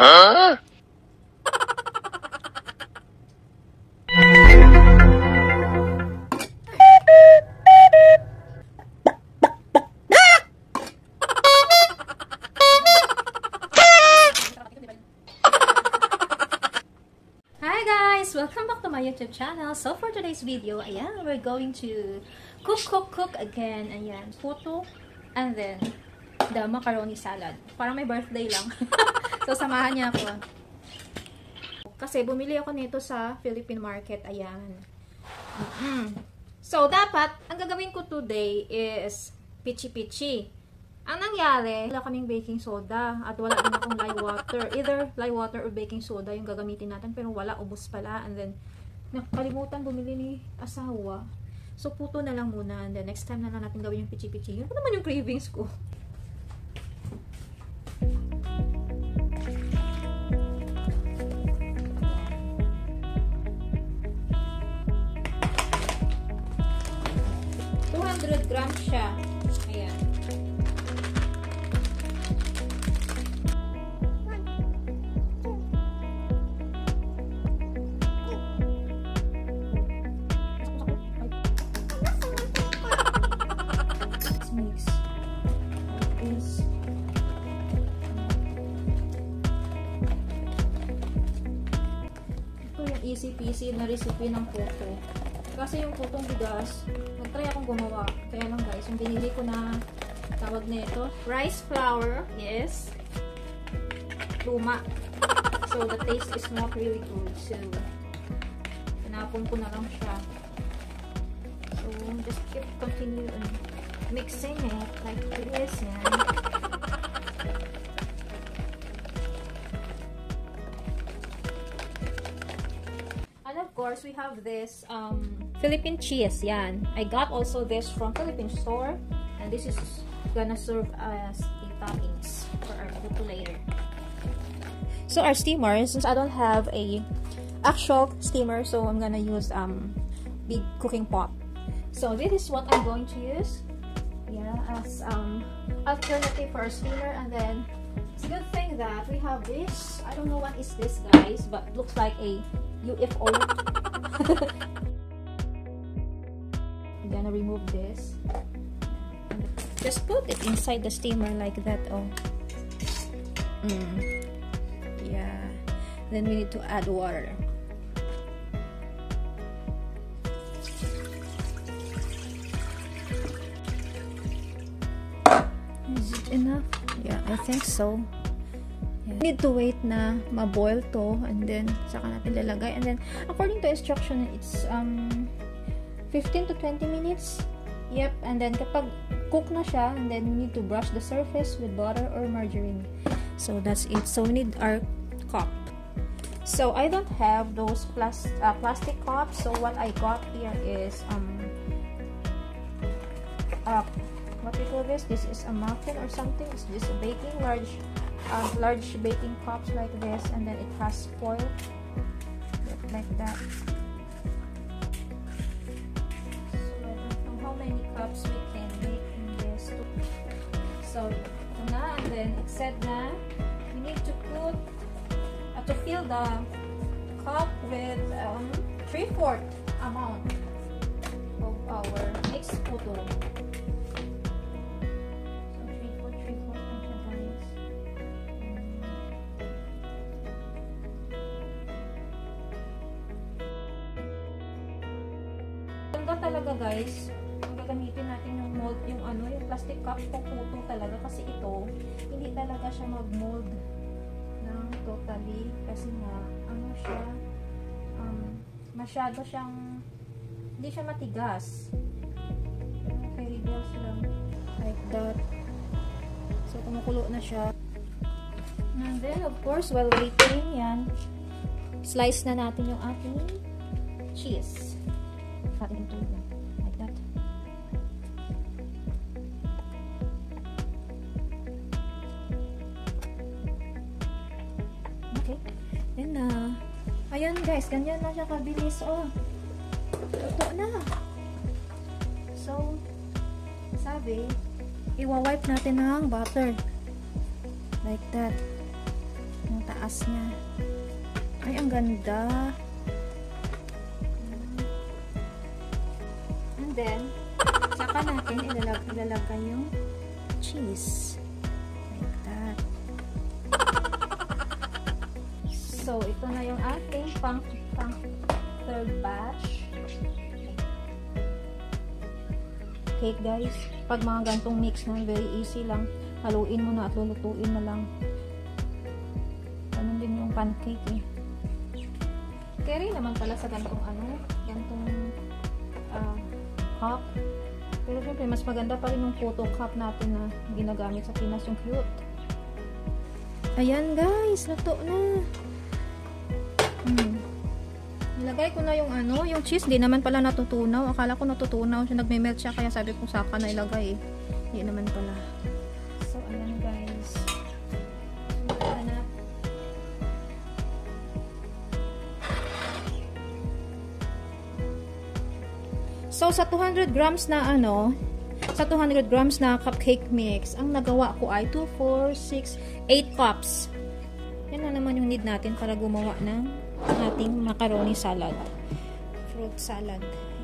Huh? Hi guys! Welcome back to my YouTube channel. So for today's video, ayan, we're going to cook again. Ayan, puto and then the macaroni salad. Parang may birthday lang. So samahan niya ako. Kasi bumili ako nito sa Philippine market. Ayan. So dapat, ang gagawin ko today is pichi-pichi. Ang nangyari, wala kaming baking soda at wala din akong lye water. Either lye water or baking soda yung gagamitin natin, pero wala, ubos pala. And then, nakalimutan bumili ni asawa. So, puto na lang muna. And then, next time na lang natin gawin yung pichi-pichi. Yun po naman yung cravings ko. Grams siya. Ayan. Let's mix. Ito yung easy peasy na recipe ng puto. Kasi yung putong bigas, nag-try akong gumawa. Kaya lang guys, yung binili ko na tawag na ito, rice flour is luma. So, the taste is not really good. So, tinapon ko na lang siya. So, just continue mixing it like this. Yan. Of course, we have this Philippine cheese. Yan. I got also this from Philippine store, and this is gonna serve as a toppings for our puto later. So our steamer, since I don't have a actual steamer, so I'm gonna use big cooking pot. So this is what I'm going to use, yeah, as alternative for our steamer. And then it's a good thing that we have this. I don't know what is this, guys, but looks like a UFO. I'm gonna remove this. Just put it inside the steamer like that. Oh, yeah. Then we need to add water. Is it enough? Yeah, I think so. Need to wait na ma-boil to, and then saka natin lalagay. And then according to instruction, it's 15 to 20 minutes. Yep. And then kapag cook na siya, and then we need to brush the surface with butter or margarine. So that's it. So we need our cup. So I don't have those plastic cups. So what I got here is what we call this? This is a muffin or something. It's just a baking large baking cups like this, and then it has foil like that. So I don't know how many cups we can make in this. So na, and then it said na we need to put to fill the cup with 3/4 amount of our mixed puto. Talaga guys, ang gagamitin natin yung mold, yung plastic cup po puto talaga, kasi ito hindi talaga siya mag-mold ng totally, kasi nga siya masyado siyang hindi siya matigas. Okay, girls lang like that. So kumukulo na siya, and then of course while waiting, yan, slice na natin yung ating cheese. Ating ito like that. Okay. Then ayan guys, ganyan na siya kabilis. Oh, ito na. So sabi, iwa-wipe natin ng butter like that, yung taas. taas niya. Ay, ang ganda. And then, saka natin ilalagay yung cheese. Like that. So, ito na yung ating pang third batch. Cake, guys. Pag mga gantong mix na, very easy lang. Haluin mo na at lulutuin na lang. Ganun din yung pancake eh. Carry naman pala sa gantong gantong cup. Pero syempre, mas maganda pa rin yung photo cup natin na ginagamit sa Pinas, yung cute. Ayan guys, luto na. Nilagay ko na yung yung cheese. Di naman pala natutunaw. Akala ko natutunaw siya. Nagme-melt siya. Kaya sabi ko saka na ilagay eh. Di naman pala. So, ayan guys. So, sa 200 grams na sa 200 grams na cupcake mix, ang nagawa ko ay 2, 4, 6, 8 cups. Yan na naman yung need natin para gumawa ng ating macaroni salad. Fruit salad.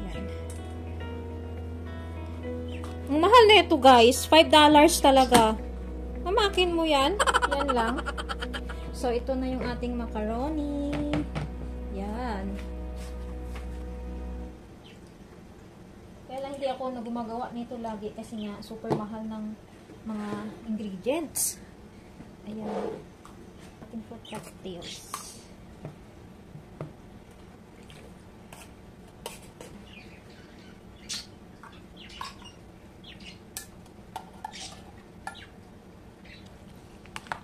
Yan. Ang mahal na ito guys. $5 talaga. Mamakin mo yan. Yan lang. So, ito na yung ating macaroni. Yan. Kaya lang hindi ako gumagawa nito lagi kasi nga super mahal ng mga ingredients. Ayan. Ating fruit cocktails.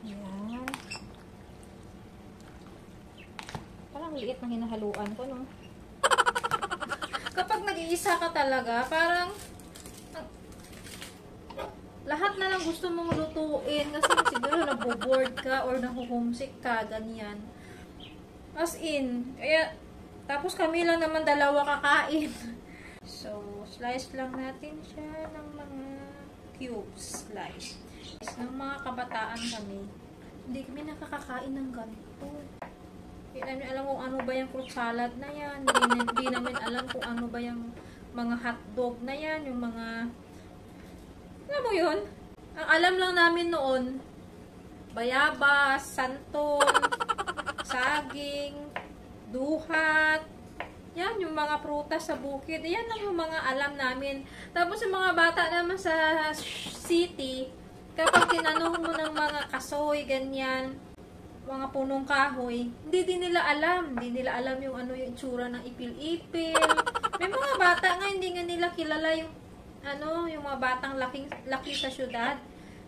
Ayan. Parang liit na hinahaluan ko, no? Kapag nag-iisa ka talaga, parang lahat na lang gusto mong lutuin kasi siguro naboboard ka or nahuhumsik ka, ganyan. As in, kaya, tapos kami lang naman dalawa kakain. So, slice lang natin siya ng mga cubes, slice. Ng mga kabataan kami, hindi kami nakakakain ng ganito. Hindi namin alam kung ano ba yung fruit salad na yan. Hindi namin alam kung ano ba yung mga hotdog na yan, yung mga alam mo yun? Ang alam lang namin noon, bayabas, santon, saging, duhat, yan yung mga prutas sa bukid. Yan lang yung mga alam namin. Tapos yung mga bata naman sa city, kapag tinanong mo ng mga kasoy, ganyan, mga punong kahoy, hindi din nila alam. Hindi nila alam yung yung itsura ng ipil-ipil. May mga bata nga, hindi nga nila kilala yung yung mga batang laki sa syudad.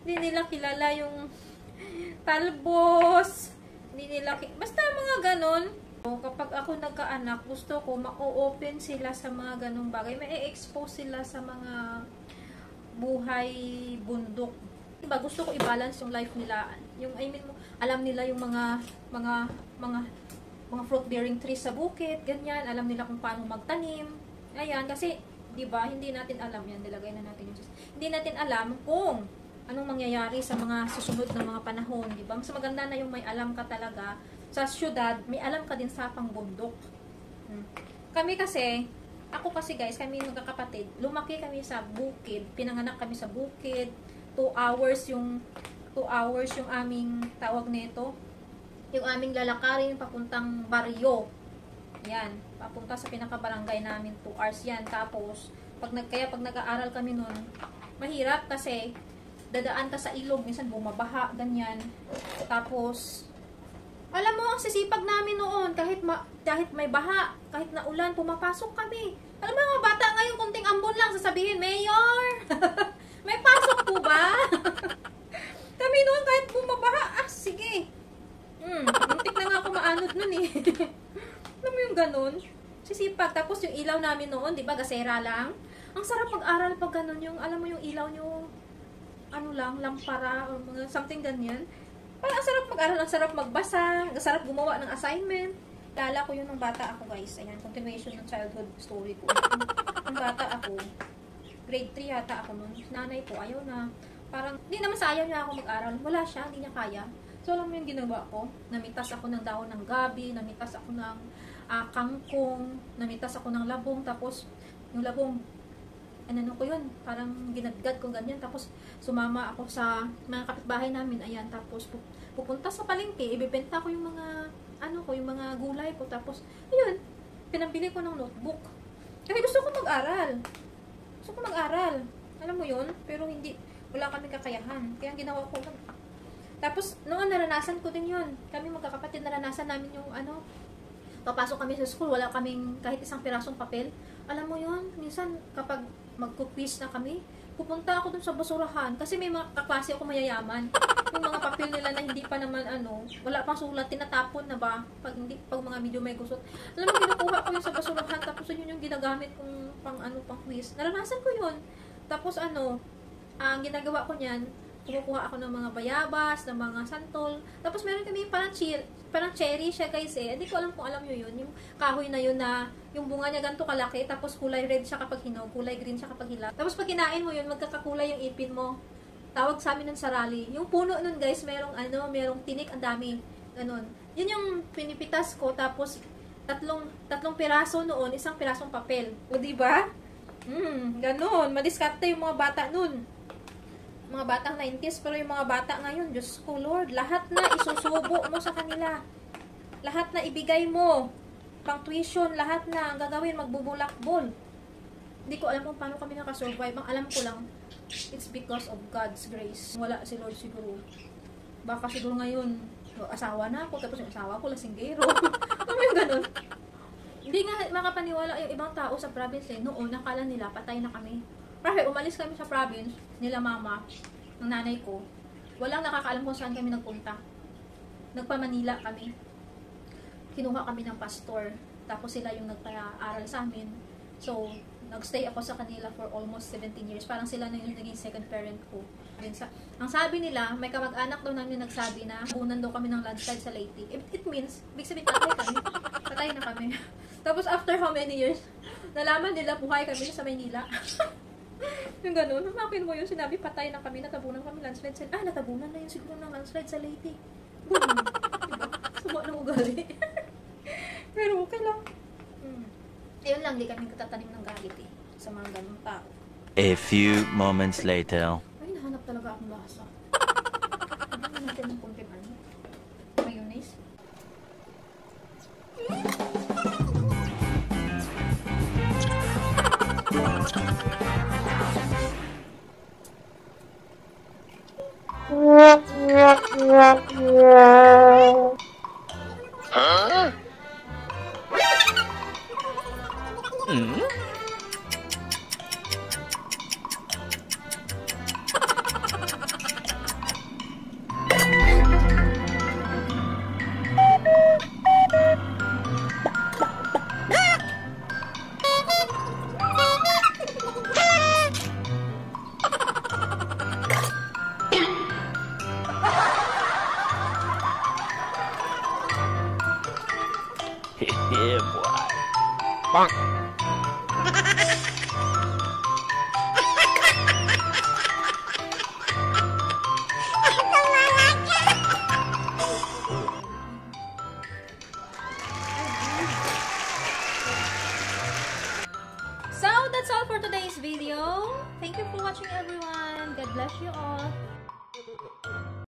Hindi nila kilala yung talbos. Hindi nila basta mga ganon. Kapag ako nagkaanak, gusto ko ma-open sila sa mga ganong bagay. May-expose sila sa mga buhay bundok. Diba, gusto ko i-balance yung life nila. Yung alam nila yung mga fruit bearing trees sa bukid, ganyan. Alam nila kung paano magtanim. Ayan, kasi diba, hindi natin alam yan. Nilagay na natin yung hindi natin alam kung anong mangyayari sa mga susunod na mga panahon. Diba? Mas maganda na yung may alam ka talaga. Sa syudad, may alam ka din sa pangbundok. Kami kasi, ako kasi guys, kami magkakapatid, lumaki kami sa bukid. Pinanganak kami sa bukid. 2 hours yung aming tawag nito. Yung aming lalakarin papuntang baryo. Yan, papunta sa pinakabarangay namin, 2 hours yan. Tapos, pag nag-aaral kami nun, mahirap kasi dadaan ka sa ilog, minsan bumabaha, ganyan. Tapos, alam mo, ang sisipag namin noon, kahit may baha, kahit na ulan, pumapasok kami. Alam mo, mga bata ngayon, kunting ambon lang, sasabihin, Mayor, may pasok po ba? Kami noon, kahit bumabaha, sige. Muntik na nga ako maanod nun eh. Alam mo yung ganun? Sisipag. Tapos yung ilaw namin noon, di ba, gasera lang. Ang sarap pag-aral pag ganun yung, alam mo yung ilaw nyo, lampara, or mga something ganyan. Parang ang sarap mag-aral, ang sarap magbasa, ang sarap gumawa ng assignment. Lala ko yun ng bata ako, guys. Ayan, continuation ng childhood story ko. Ng bata ako, grade 3 yata ako noon. Nanay ko, ayaw na. Parang, hindi naman sa ayaw niya ako mag-aral. Wala siya, hindi niya kaya. So, alam mo yung ginawa ko? Namitas ako ng dahon ng gabi, namitas ako ng kangkong, namitas ako ng labong, tapos yung labong, ano ko yun, parang ginadgad ko ganyan, tapos sumama ako sa mga kapitbahay namin, ayan, tapos pupunta sa palengke, ibibenta ko yung mga, yung mga gulay ko, tapos, ayun, pinambili ko ng notebook. Kasi gusto ko mag-aral. Alam mo yun, pero wala kami kakayahan. Kaya ginawa ko lang. Tapos, noon naranasan ko din yun. Kami magkakapatid, naranasan namin yung papasok kami sa school, wala kaming kahit isang pirasong papel. Alam mo yun, minsan kapag magkukwis na kami, pupunta ako dun sa basurahan. Kasi may mga kaklase ako mayayaman. Yung mga papel nila na hindi pa naman wala pang sulat, tinatapon na ba? Pag mga medyo may gusot. Alam mo, kinukuha ko yun sa basurahan, tapos yun yung ginagamit kong pang quiz. Naranasan ko yun. Tapos ang ginagawa ko niyan, kumukuha ako ng mga bayabas, ng mga santol. Tapos meron kami parang cherry siya guys eh. Hindi ko alam kung alam nyo yun. Yung kahoy na yun na yung bunga niya ganito kalaki. Tapos kulay red siya kapag hinog. Kulay green siya kapag hilaw. Tapos pag kinain mo yun, magkakakulay yung ipin mo. Tawag sa amin ng sarali. Yung puno nun guys, merong tinik. Ang dami. Ganun. Yun yung pinipitas ko. Tapos tatlong piraso noon. Isang pirasong papel. O diba? Ganun. Madiskarte yung mga bata nun. Mga batang 90s, pero yung mga bata ngayon, Diyos ko Lord, lahat na isusubo mo sa kanila. Lahat na ibigay mo. Pang tuition, lahat na ang gagawin, magbubulakbol. Hindi ko alam kung paano kami nakasurvive. Ang alam ko lang, it's because of God's grace. Wala si Lord siguro. Baka siguro ngayon, asawa na ako, tapos yung asawa ko, lasinggero. Ano yung ganun? Hindi nga makapaniwala yung ibang tao sa province eh. Noon, nakala nila, patay na kami. Kasi umalis kami sa province, nila mama, ng nanay ko. Walang nakakaalam kung saan kami nagpunta. Nagpa-Manila kami. Kinuha kami ng pastor. Tapos sila yung nagpa-aral sa amin. So, nagstay ako sa kanila for almost 17 years. Parang sila na yung naging second parent ko. Ang sabi nila, may kamag-anak daw namin nagsabi na bunan daw kami ng landslide sa Leyte. It means, big sabihin patay kami. Patay na kami. Tapos after how many years, nalaman nila buhay kami sa Maynila. Yung gano'n, humakin mo yun, sinabi patay na kami, natabunan kami landslide sa natabunan na yun siguro ng landslide sa Leyte. Diba? Sumo ng ugali. Pero okay lang. Ayun lang, di kami katatanim ng galit eh, sa mga ganong tao. A few moments later. Ay, nahanap talaga akong lasa. Ano natin ng kunting mayonnaise? Huh? Yeah, boy. Bonk. So, that's all for today's video. Thank you for watching everyone. God bless you all.